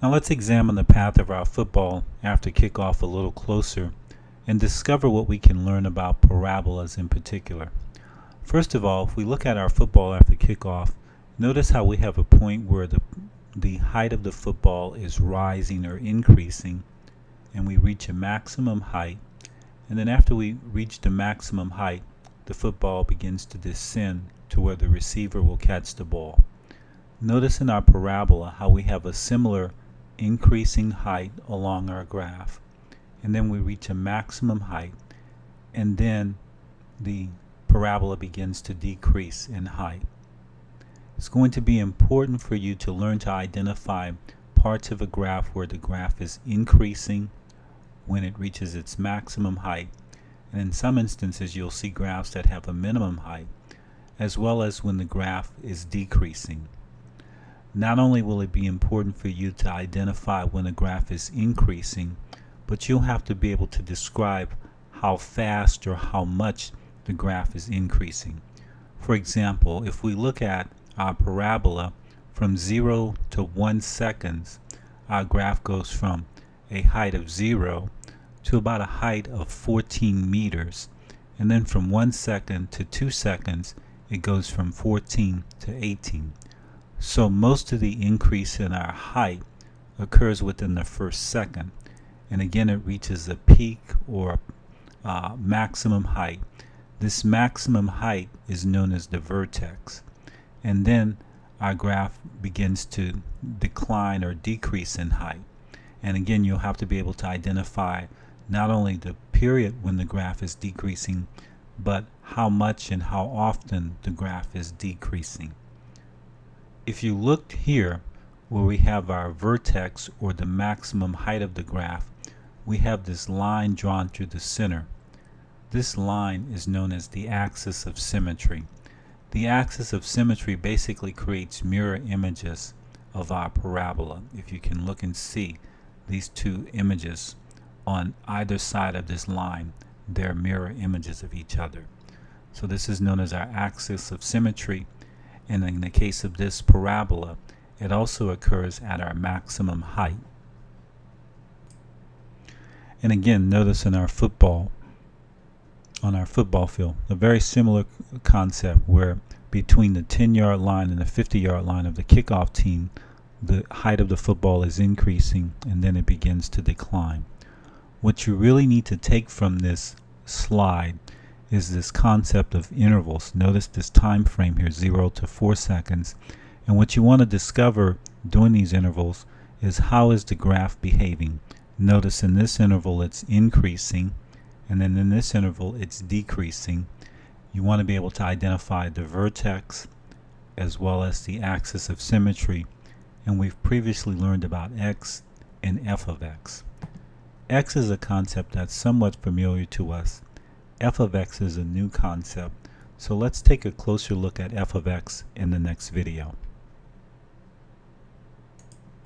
Now let's examine the path of our football after kickoff a little closer and discover what we can learn about parabolas in particular. First of all, if we look at our football after kickoff, notice how we have a point where the height of the football is rising or increasing, and we reach a maximum height, and then after we reach the maximum height, the football begins to descend to where the receiver will catch the ball. Notice in our parabola how we have a similar increasing height along our graph, and then we reach a maximum height, and then the parabola begins to decrease in height. It's going to be important for you to learn to identify parts of a graph where the graph is increasing when it reaches its maximum height, and in some instances you'll see graphs that have a minimum height, as well as when the graph is decreasing. Not only will it be important for you to identify when a graph is increasing, but you'll have to be able to describe how fast or how much the graph is increasing. For example, if we look at our parabola from 0 to 1 seconds, our graph goes from a height of 0 to about a height of 14 meters, and then from 1 second to 2 seconds it goes from 14 to 18. So most of the increase in our height occurs within the first second, and again it reaches a peak or maximum height. This maximum height is known as the vertex, and then our graph begins to decline or decrease in height. And again, you'll have to be able to identify not only the period when the graph is decreasing, but how much and how often the graph is decreasing. If you looked here where we have our vertex or the maximum height of the graph, we have this line drawn through the center. This line is known as the axis of symmetry. The axis of symmetry basically creates mirror images of our parabola. If you can look and see these two images on either side of this line, they're mirror images of each other. So this is known as our axis of symmetry, and in the case of this parabola, it also occurs at our maximum height. And again, notice in our football, on our football field, a very similar concept where between the 10-yard line and the 50-yard line of the kickoff team, the height of the football is increasing and then it begins to decline. What you really need to take from this slide is this concept of intervals. Notice this time frame here, 0 to 4 seconds, and what you want to discover during these intervals is how is the graph behaving. Notice in this interval it's increasing, and then in this interval it's decreasing. You want to be able to identify the vertex as well as the axis of symmetry, and we've previously learned about x and f of x. X is a concept that's somewhat familiar to us. F of x is a new concept, so let's take a closer look at f of x in the next video.